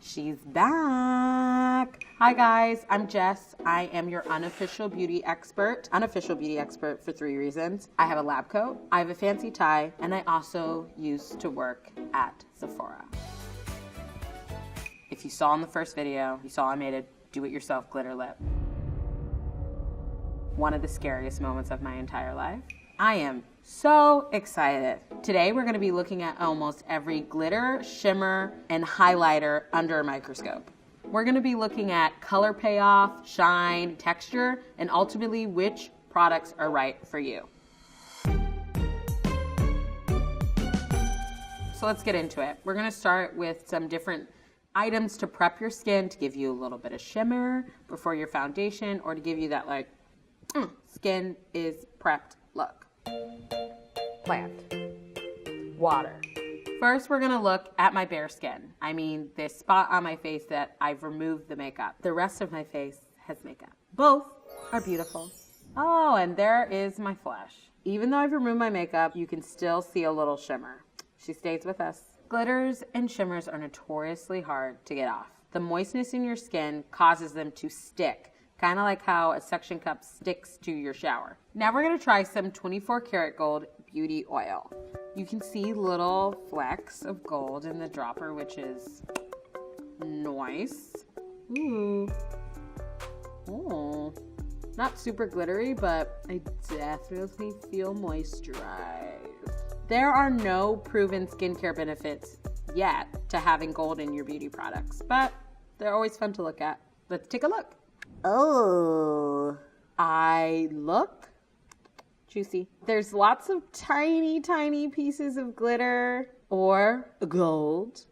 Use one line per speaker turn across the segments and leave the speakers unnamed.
She's back. Hi guys, I'm Jess. I am your unofficial beauty expert. Unofficial beauty expert for 3 reasons. I have a lab coat, I have a fancy tie, and I also used to work at Sephora. If you saw in the first video, you saw I made a do-it-yourself glitter lip. One of the scariest moments of my entire life. I am so excited. Today we're going to be looking at almost every glitter, shimmer, and highlighter under a microscope. We're going to be looking at color payoff, shine, texture, and ultimately which products are right for you. So let's get into it. We're going to start with some different items to prep your skin to give you a little bit of shimmer before your foundation, or to give you that skin is prepped look. Plant. Water. First, we're gonna look at my bare skin. I mean, this spot on my face that I've removed the makeup. The rest of my face has makeup. Both are beautiful. Oh, and there is my flesh. Even though I've removed my makeup, you can still see a little shimmer. She stays with us. Glitters and shimmers are notoriously hard to get off. The moistness in your skin causes them to stick, kind of like how a suction cup sticks to your shower. Now we're going to try some 24 karat gold beauty oil. You can see little flecks of gold in the dropper, which is nice. Ooh. Oh. Not super glittery, but I definitely feel moisturized. There are no proven skincare benefits yet to having gold in your beauty products, but they're always fun to look at. Let's take a look. Oh, I look juicy. There's lots of tiny, tiny pieces of glitter or gold,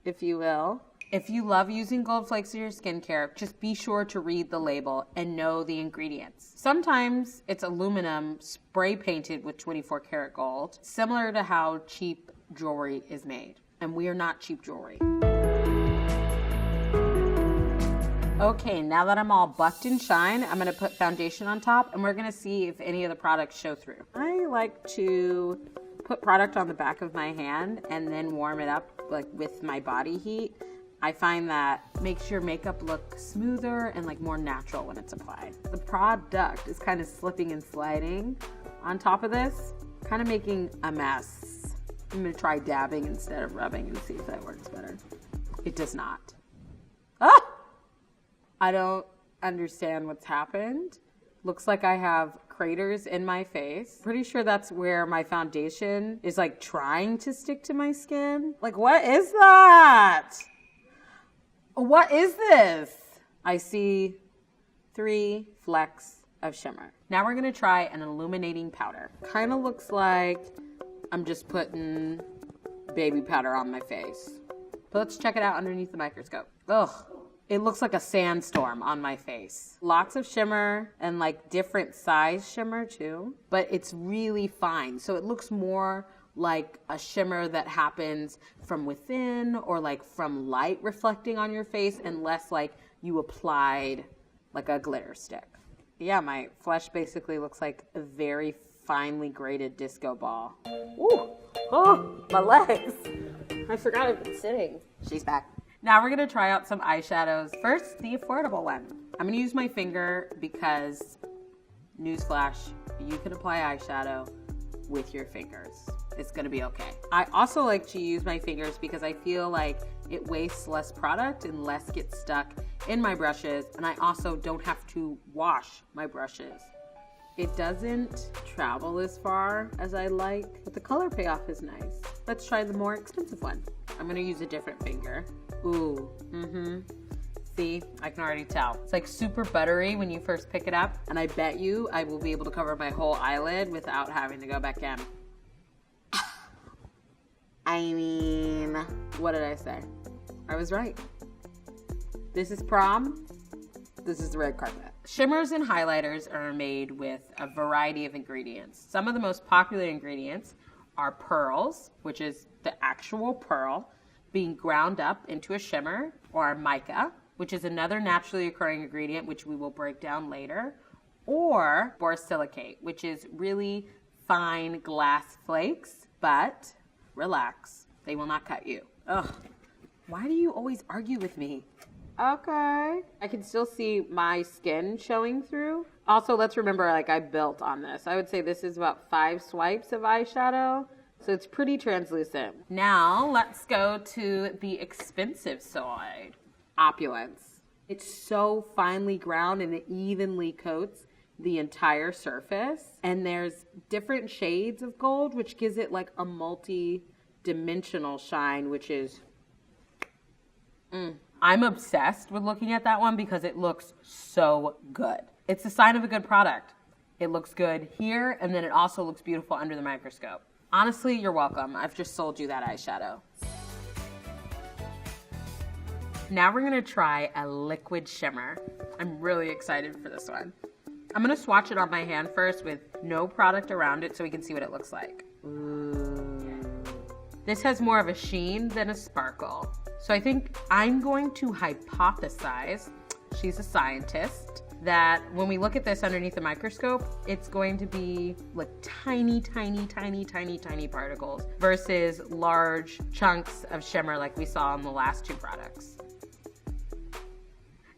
if you will. If you love using gold flakes in your skincare, just be sure to read the label and know the ingredients. Sometimes it's aluminum spray painted with 24 karat gold, similar to how cheap jewelry is made. And we are not cheap jewelry. Okay, now that I'm all bucked and shine, I'm gonna put foundation on top and we're gonna see if any of the products show through. I like to put product on the back of my hand and then warm it up with my body heat. I find that makes your makeup look smoother and more natural when it's applied. The product is kind of slipping and sliding on top of this, kind of making a mess. I'm gonna try dabbing instead of rubbing and see if that works better. It does not. Ah! I don't understand what's happened. Looks like I have craters in my face. Pretty sure that's where my foundation is trying to stick to my skin. What is that? What is this? I see 3 flecks of shimmer. Now we're gonna try an illuminating powder. Kind of looks like I'm just putting baby powder on my face. But let's check it out underneath the microscope. Ugh. It looks like a sandstorm on my face. Lots of shimmer and different size shimmer too, but it's really fine. So it looks more like a shimmer that happens from within or from light reflecting on your face, and less like you applied a glitter stick. Yeah, my flesh basically looks like a very finely grated disco ball. Ooh, oh, my legs. I forgot I've been sitting. She's back. Now we're gonna try out some eyeshadows. First, the affordable one. I'm gonna use my finger because, newsflash, you can apply eyeshadow with your fingers. It's gonna be okay. I also like to use my fingers because I feel like it wastes less product and less gets stuck in my brushes, and I also don't have to wash my brushes. It doesn't travel as far as I like, but the color payoff is nice. Let's try the more expensive one. I'm gonna use a different finger. Ooh, See, I can already tell. It's super buttery when you first pick it up, and I bet you I will be able to cover my whole eyelid without having to go back in. I mean, what did I say? I was right. This is prom. This is the red carpet. Shimmers and highlighters are made with a variety of ingredients. Some of the most popular ingredients are pearls, which is the actual pearl, being ground up into a shimmer, or mica, which is another naturally occurring ingredient, which we will break down later, or borosilicate, which is really fine glass flakes, but relax, they will not cut you. Ugh, Why do you always argue with me? Okay. I can still see my skin showing through. Also, let's remember, like, I built on this. I would say this is about 5 swipes of eyeshadow. So it's pretty translucent. Now let's go to the expensive side. Opulence. It's so finely ground and it evenly coats the entire surface. And there's different shades of gold, which gives it like a multi-dimensional shine, which is... I'm obsessed with looking at that one because it looks so good. It's a sign of a good product. It looks good here, and then it also looks beautiful under the microscope. Honestly, you're welcome. I've just sold you that eyeshadow. Now we're gonna try a liquid shimmer. I'm really excited for this one. I'm gonna swatch it on my hand first with no product around it so we can see what it looks like. Ooh. This has more of a sheen than a sparkle. So I think I'm going to hypothesize, she's a scientist, that when we look at this underneath the microscope, it's going to be like tiny, tiny, tiny, tiny, tiny particles versus large chunks of shimmer like we saw in the last 2 products.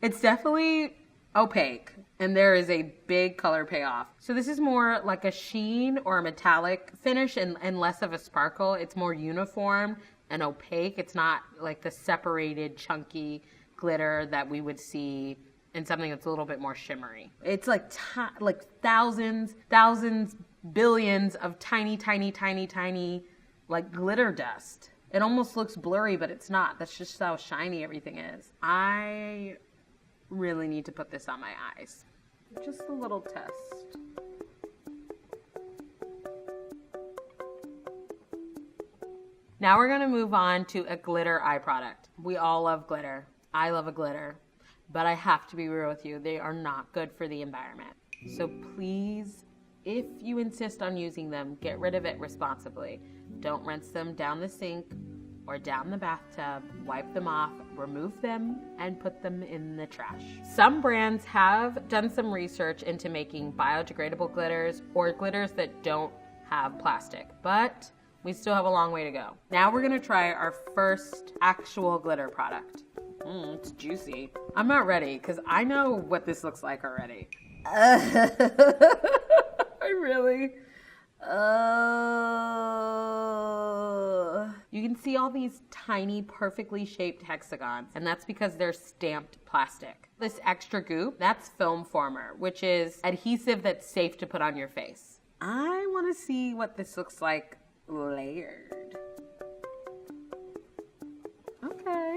It's definitely opaque and there is a big color payoff. So this is more like a sheen or a metallic finish and less of a sparkle. It's more uniform and opaque. It's not like the separated chunky glitter that we would see in something that's a little bit more shimmery. It's like thousands, billions of tiny, tiny, tiny, tiny like glitter dust. It almost looks blurry, but it's not. That's just how shiny everything is. I really need to put this on my eyes. Just a little test. Now we're gonna move on to a glitter eye product. We all love glitter. I love a glitter, but I have to be real with you. They are not good for the environment. So please, if you insist on using them, get rid of it responsibly. Don't rinse them down the sink or down the bathtub. Wipe them off, remove them, and put them in the trash. Some brands have done some research into making biodegradable glitters or glitters that don't have plastic, but we still have a long way to go. Now we're gonna try our first actual glitter product. It's juicy. I'm not ready because I know what this looks like already. I really... You can see all these tiny, perfectly shaped hexagons, and that's because they're stamped plastic. This extra goop, that's film former, which is adhesive that's safe to put on your face. I want to see what this looks like layered. Okay.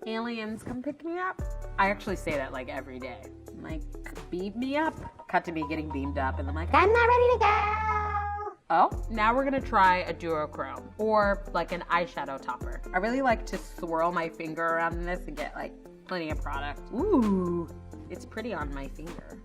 Aliens, come pick me up. I actually say that like every day. I'm like, beam me up. Cut to me getting beamed up, and I'm like, I'm not ready to go. Oh, now we're gonna try a duochrome or like an eyeshadow topper. I really like to swirl my finger around in this and get like plenty of product. Ooh, it's pretty on my finger.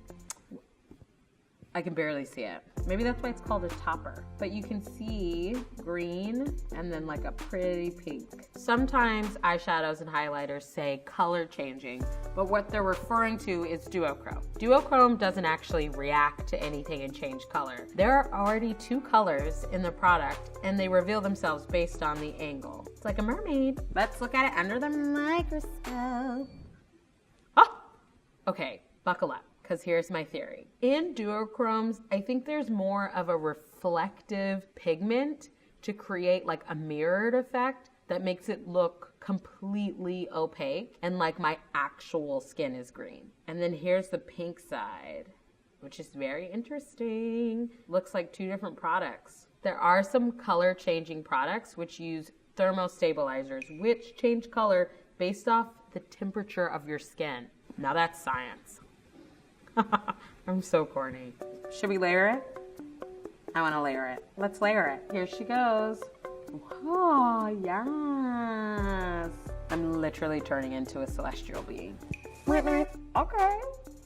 I can barely see it. Maybe that's why it's called a topper. But you can see green and then like a pretty pink. Sometimes eyeshadows and highlighters say color changing, but what they're referring to is duochrome. Duochrome doesn't actually react to anything and change color. There are already 2 colors in the product and they reveal themselves based on the angle. It's like a mermaid. Let's look at it under the microscope. Oh, okay, buckle up. Because here's my theory. In duochromes, I think there's more of a reflective pigment to create like a mirrored effect that makes it look completely opaque and like my actual skin is green. And then here's the pink side, which is very interesting. Looks like 2 different products. There are some color changing products which use thermostabilizers, which change color based off the temperature of your skin. Now that's science. I'm so corny. Should we layer it? I want to layer it. Let's layer it. Here she goes. Oh, yes. I'm literally turning into a celestial being. Okay.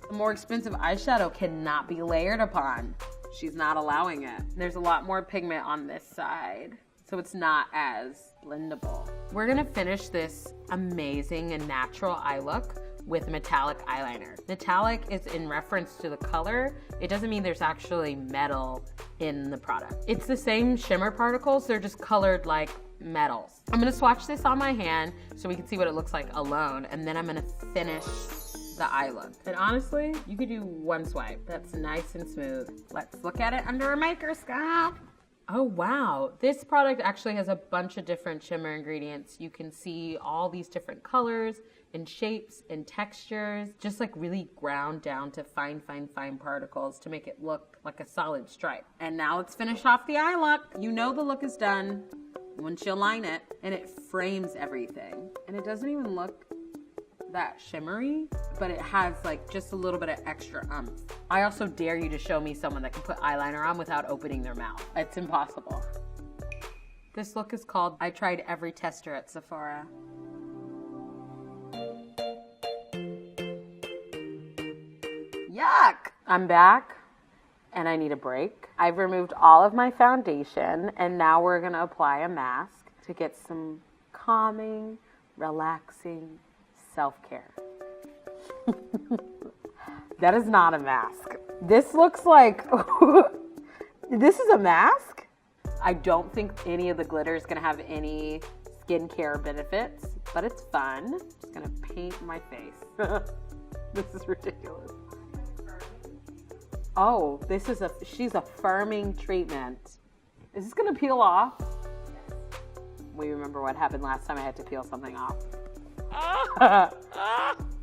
The more expensive eyeshadow cannot be layered upon. She's not allowing it. There's a lot more pigment on this side, so it's not as blendable. We're gonna finish this amazing and natural eye look with metallic eyeliner. Metallic is in reference to the color. It doesn't mean there's actually metal in the product. It's the same shimmer particles, they're just colored like metals. I'm gonna swatch this on my hand so we can see what it looks like alone, and then I'm gonna finish the eye look. And honestly, you could do one swipe. That's nice and smooth. Let's look at it under a microscope. Oh wow, this product actually has a bunch of different shimmer ingredients. You can see all these different colors and shapes and textures, just like really ground down to fine particles to make it look like a solid stripe. And now let's finish off the eye look. You know the look is done once you line it, and it frames everything. And it doesn't even look that shimmery, but it has like just a little bit of extra oomph. I also dare you to show me someone that can put eyeliner on without opening their mouth. It's impossible. This look is called I Tried Every Tester at Sephora. Yuck! I'm back and I need a break. I've removed all of my foundation and now we're gonna apply a mask to get some calming, relaxing self-care. That is not a mask. This looks like, this is a mask? I don't think any of the glitter is gonna have any skincare benefits, but it's fun. Just gonna paint my face. This is ridiculous. Oh, she's a firming treatment. Is this gonna peel off? We remember what happened last time I had to peel something off.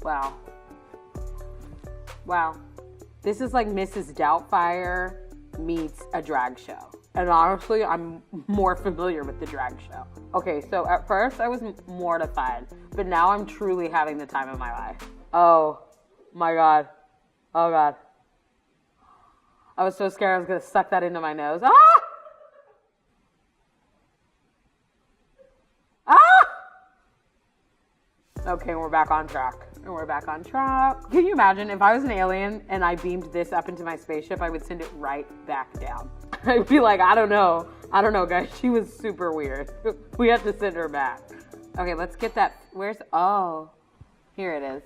Wow. Wow. This is like Mrs. Doubtfire meets a drag show. And honestly, I'm more familiar with the drag show. Okay, so at first I was mortified, but now I'm truly having the time of my life. Oh my God. Oh God. I was so scared I was gonna suck that into my nose. Ah! Ah! Okay, we're back on track. And we're back on track. Can you imagine if I was an alien and I beamed this up into my spaceship, I would send it right back down. I'd be like, I don't know guys, she was super weird. We have to send her back. Okay, let's get that, oh, here it is.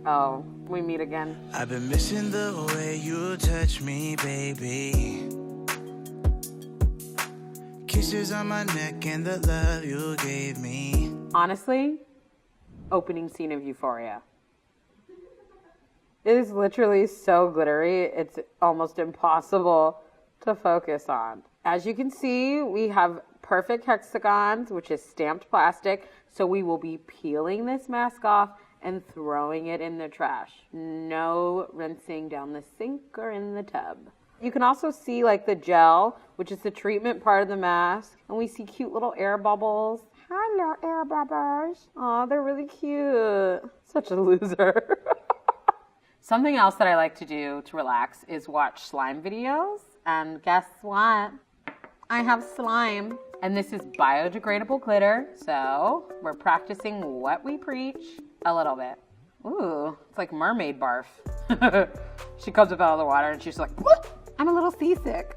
Oh, we meet again.
I've been missing the way you touch me, baby. Kisses on my neck and the love you gave me.
Honestly, opening scene of Euphoria. It is literally so glittery, it's almost impossible to focus on. As you can see, we have perfect hexagons, which is stamped plastic, so we will be peeling this mask off and throwing it in the trash. No rinsing down the sink or in the tub. You can also see like the gel, which is the treatment part of the mask, and we see cute little air bubbles. Hello, air bubbles. Aw, they're really cute. Such a loser. Something else that I like to do to relax is watch slime videos. And guess what? I have slime. And this is biodegradable glitter. So we're practicing what we preach a little bit. Ooh, it's like mermaid barf. She comes up out of the water and she's like, what? I'm a little seasick.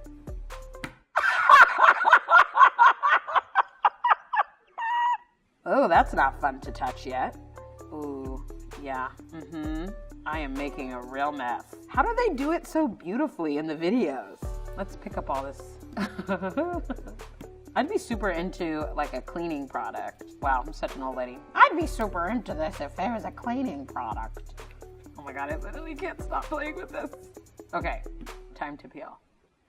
Oh, that's not fun to touch yet. Ooh, yeah, I am making a real mess. How do they do it so beautifully in the videos? Let's pick up all this. I'd be super into like a cleaning product. Wow, I'm such an old lady. I'd be super into this if there was a cleaning product. Oh my God, I literally can't stop playing with this. Okay, time to peel.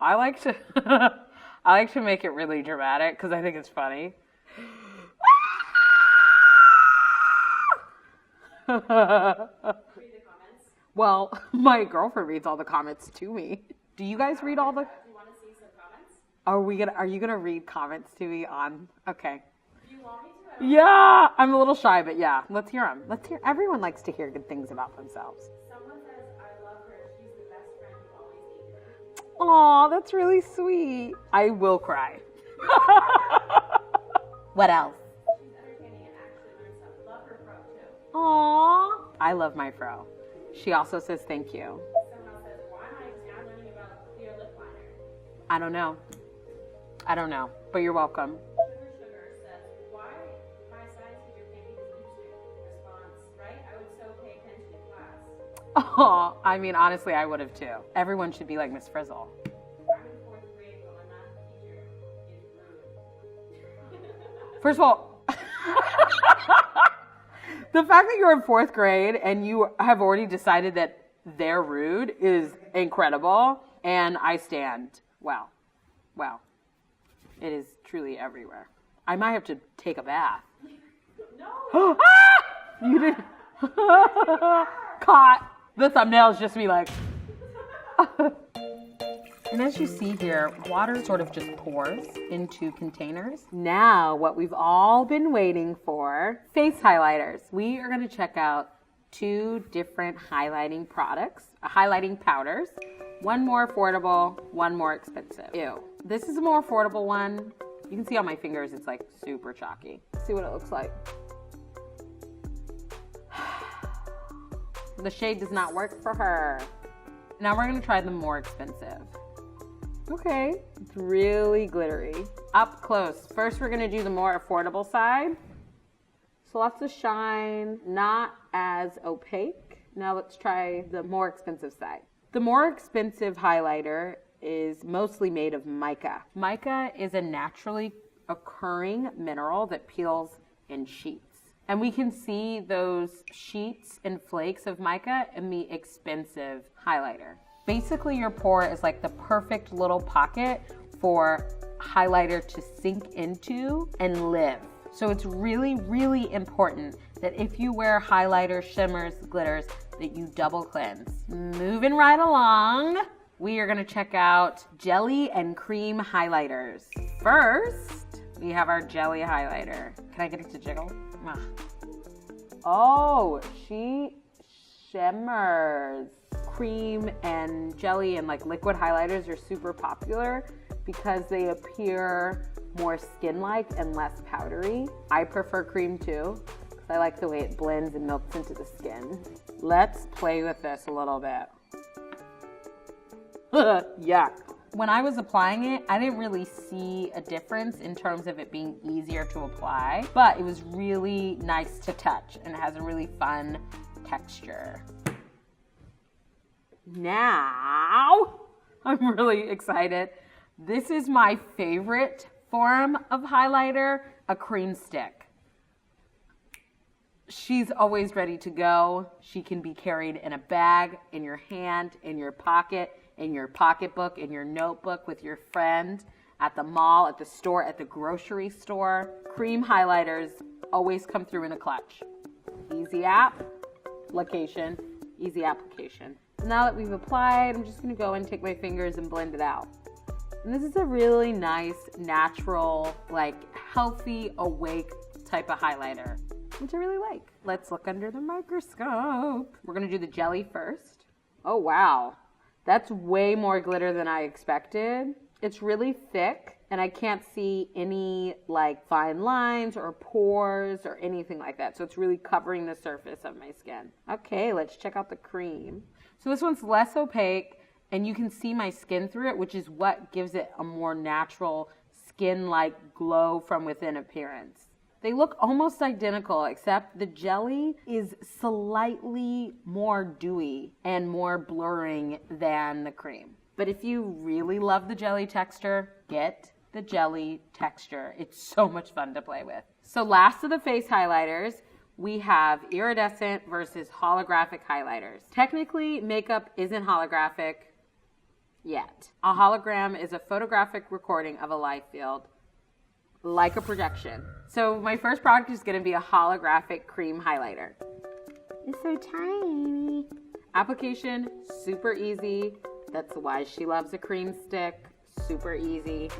I like to make it really dramatic because I think it's funny. Read the comments. Well, my girlfriend reads all the comments to me. Do you guys read all the? Do you want to see some comments? Are you gonna read comments to me on? Okay. Do you want me to? Yeah, I'm a little shy, but yeah, let's hear them. Let's hear. Everyone likes to hear good things about themselves. Someone says, "I love her. She's the best friend you always need." Aw, that's really sweet. I will cry. What else? Aww. I love my fro. She also says thank you. Someone else says, why am I now learning about clear lip liner? I don't know, but you're welcome. Sugar says, why my size figure can't be this interesting? Response, right? I would so pay attention in class. Oh, I mean, honestly, I would have too. Everyone should be like Miss Frizzle. I'm in 4th grade, but my math teacher is rude. First of all, the fact that you're in 4th grade and you have already decided that they're rude is incredible. And I stand. Wow. Wow. It is truly everywhere. I might have to take a bath. No. You didn't. Caught. The thumbnail is just me like. And as you see here, water sort of just pours into containers. Now, what we've all been waiting for, face highlighters. We are going to check out 2 different highlighting products, highlighting powders. One more affordable, one more expensive. Ew. This is a more affordable one. You can see on my fingers, it's like super chalky. Let's see what it looks like. The shade does not work for her. Now we're going to try the more expensive. Okay, it's really glittery. Up close. First, we're going to do the more affordable side. So lots of shine, not as opaque. Now let's try the more expensive side. The more expensive highlighter is mostly made of mica. Mica is a naturally occurring mineral that peels in sheets. And we can see those sheets and flakes of mica in the expensive highlighter. Basically, your pore is like the perfect little pocket for highlighter to sink into and live. So it's really, really important that if you wear highlighter, shimmers, glitters, that you double cleanse. Moving right along, we are gonna check out jelly and cream highlighters. First, we have our jelly highlighter. Can I get it to jiggle? Oh, she shimmers. Cream and jelly and like liquid highlighters are super popular because they appear more skin-like and less powdery. I prefer cream too because I like the way it blends and melts into the skin. Let's play with this a little bit. Yuck. When I was applying it, I didn't really see a difference in terms of it being easier to apply, but it was really nice to touch and it has a really fun texture. Now, I'm really excited. This is my favorite form of highlighter, a cream stick. She's always ready to go. She can be carried in a bag, in your hand, in your pocket, in your pocketbook, in your notebook, with your friend, at the mall, at the store, at the grocery store. Cream highlighters always come through in a clutch. Easy application, easy application. Now that we've applied, I'm just gonna go and take my fingers and blend it out. And this is a really nice, natural, like healthy, awake type of highlighter, which I really like. Let's look under the microscope. We're gonna do the jelly first. Oh wow, that's way more glitter than I expected. It's really thick and I can't see any like fine lines or pores or anything like that. So it's really covering the surface of my skin. Okay, let's check out the cream. So this one's less opaque and you can see my skin through it, which is what gives it a more natural skin-like glow from within appearance. They look almost identical, except the jelly is slightly more dewy and more blurring than the cream. But if you really love the jelly texture, get the jelly texture. It's so much fun to play with. So last of the face highlighters, we have iridescent versus holographic highlighters. Technically, makeup isn't holographic yet. A hologram is a photographic recording of a light field, like a projection. So my first product is gonna be a holographic cream highlighter. It's so tiny. Application, super easy. That's why she loves a cream stick, super easy.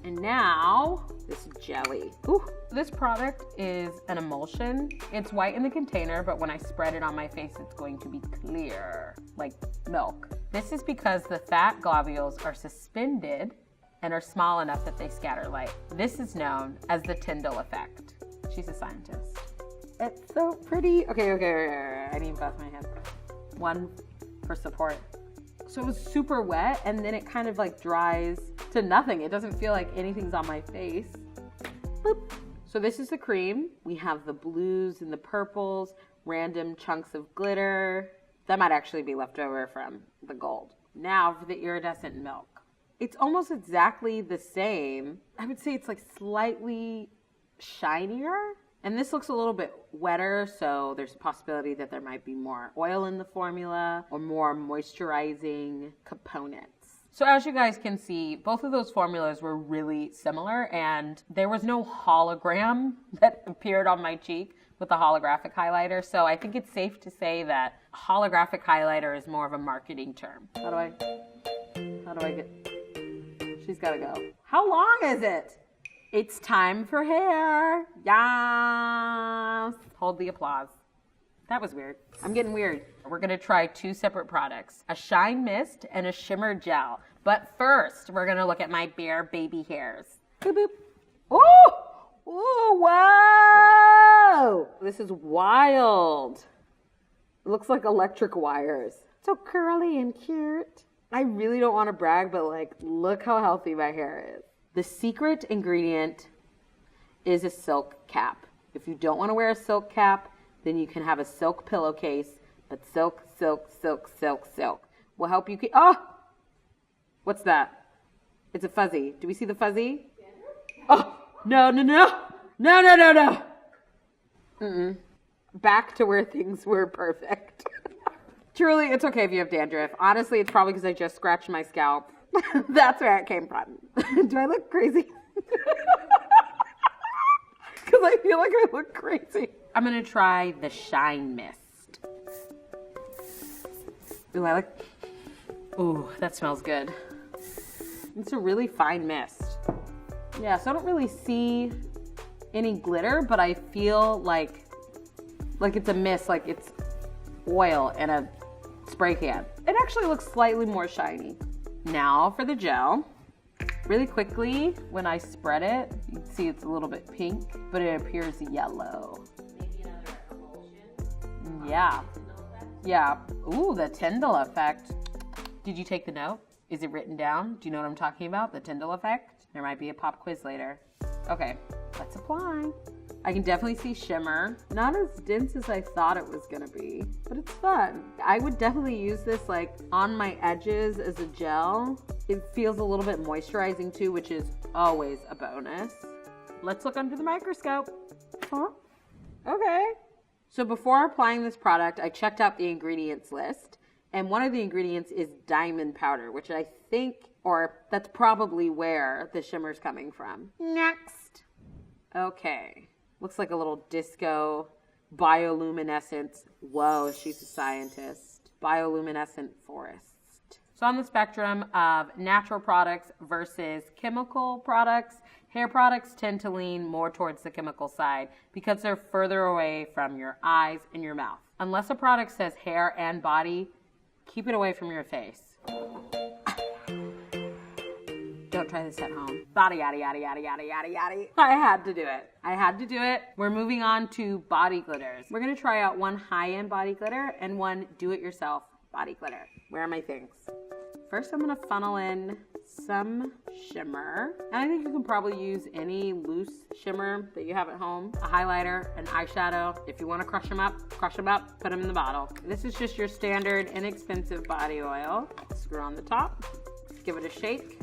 And now, this jelly. Ooh, this product is an emulsion. It's white in the container, but when I spread it on my face, it's going to be clear, like milk. This is because the fat globules are suspended and are small enough that they scatter light. This is known as the Tyndall effect. She's a scientist. It's so pretty. Okay. I need both my hands. One for support. So it was super wet and then it kind of like dries to nothing. It doesn't feel like anything's on my face. Boop. So this is the cream. We have the blues and the purples, random chunks of glitter. That might actually be left over from the gold. Now for the iridescent milk. It's almost exactly the same. I would say it's like slightly shinier. And this looks a little bit wetter, so there's a possibility that there might be more oil in the formula or more moisturizing components. So as you guys can see, both of those formulas were really similar, and there was no hologram that appeared on my cheek with the holographic highlighter. So I think it's safe to say that holographic highlighter is more of a marketing term. How do I get, she's gotta go. How long is it? It's time for hair. Yes. Hold the applause. That was weird. I'm getting weird. We're gonna try 2 separate products, a shine mist and a shimmer gel. But first, we're gonna look at my bare baby hairs. Boop, boop. Oh! Oh, wow! This is wild. It looks like electric wires. So curly and cute. I really don't want to brag, but like, look how healthy my hair is. The secret ingredient is a silk cap. If you don't want to wear a silk cap, then you can have a silk pillowcase, but silk, silk, silk, silk, silk will help you keep, oh! What's that? It's a fuzzy. Do we see the fuzzy? Oh, no, no, no. No, no, no, no. Mm-mm. Back to where things were perfect. Truly, it's okay if you have dandruff. Honestly, it's probably because I just scratched my scalp. That's where it came from. Do I look crazy? Because I feel like I look crazy. I'm going to try the Shine Mist. Ooh, ooh, that smells good. It's a really fine mist. Yeah, so I don't really see any glitter, but I feel like it's a mist, like it's oil in a spray can. It actually looks slightly more shiny. Now for the gel. Really quickly, when I spread it, you can see it's a little bit pink, but it appears yellow.
Maybe another emulsion?
Yeah. Yeah. Ooh, the Tyndall effect. Did you take the note? Is it written down? Do you know what I'm talking about? The Tyndall effect? There might be a pop quiz later. Okay, let's apply. I can definitely see shimmer. Not as dense as I thought it was gonna be, but it's fun. I would definitely use this like on my edges as a gel. It feels a little bit moisturizing too, which is always a bonus. Let's look under the microscope. Huh? Okay. So before applying this product, I checked out the ingredients list, and one of the ingredients is diamond powder, which I think, or that's probably where the shimmer's coming from. Next. Okay. Looks like a little disco bioluminescence. Whoa, she's a scientist. Bioluminescent forest. So on the spectrum of natural products versus chemical products, hair products tend to lean more towards the chemical side because they're further away from your eyes and your mouth. Unless a product says hair and body, keep it away from your face. Don't try this at home. Yada, yada, yada, yada, yada, yada, yada. I had to do it. I had to do it. We're moving on to body glitters. We're going to try out one high-end body glitter and one do-it-yourself body glitter. Where are my things? First, I'm going to funnel in some shimmer. And I think you can probably use any loose shimmer that you have at home. A highlighter, an eyeshadow. If you want to crush them up, put them in the bottle. This is just your standard inexpensive body oil. Screw on the top. Give it a shake.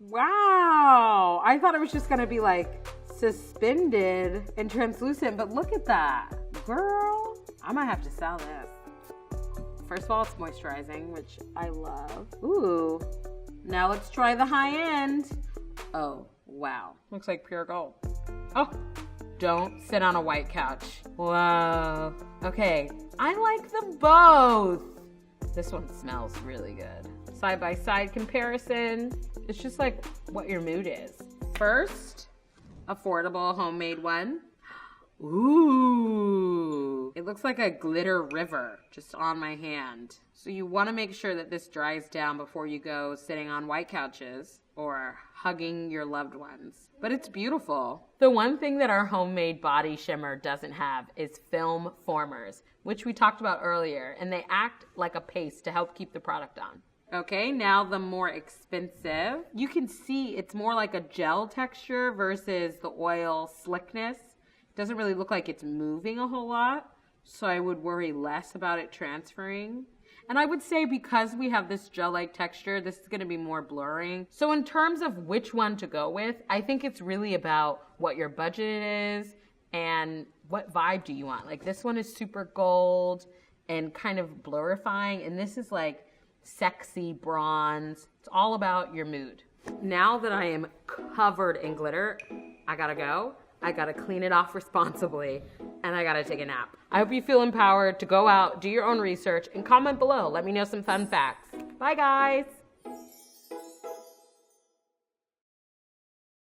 Wow, I thought it was just gonna be like suspended and translucent, but look at that. Girl, I might have to sell this. First of all, it's moisturizing, which I love. Ooh, now let's try the high end. Oh, wow, looks like pure gold. Oh, don't sit on a white couch. Whoa, okay, I like them both. This one smells really good. Side-by-side comparison. It's just like what your mood is. First, affordable homemade one. Ooh, it looks like a glitter river just on my hand. So you want to make sure that this dries down before you go sitting on white couches or hugging your loved ones. But it's beautiful. The one thing that our homemade body shimmer doesn't have is film formers, which we talked about earlier, and they act like a paste to help keep the product on. Okay, now the more expensive. You can see it's more like a gel texture versus the oil slickness. Doesn't really look like it's moving a whole lot, so I would worry less about it transferring. And I would say because we have this gel-like texture, this is gonna be more blurring. So in terms of which one to go with, I think it's really about what your budget is and what vibe do you want. Like this one is super gold and kind of blurifying, and this is like sexy bronze. It's all about your mood. Now that I am covered in glitter, I gotta go. I gotta clean it off responsibly, and I gotta take a nap. I hope you feel empowered to go out, do your own research, and comment below. Let me know some fun facts. Bye, guys.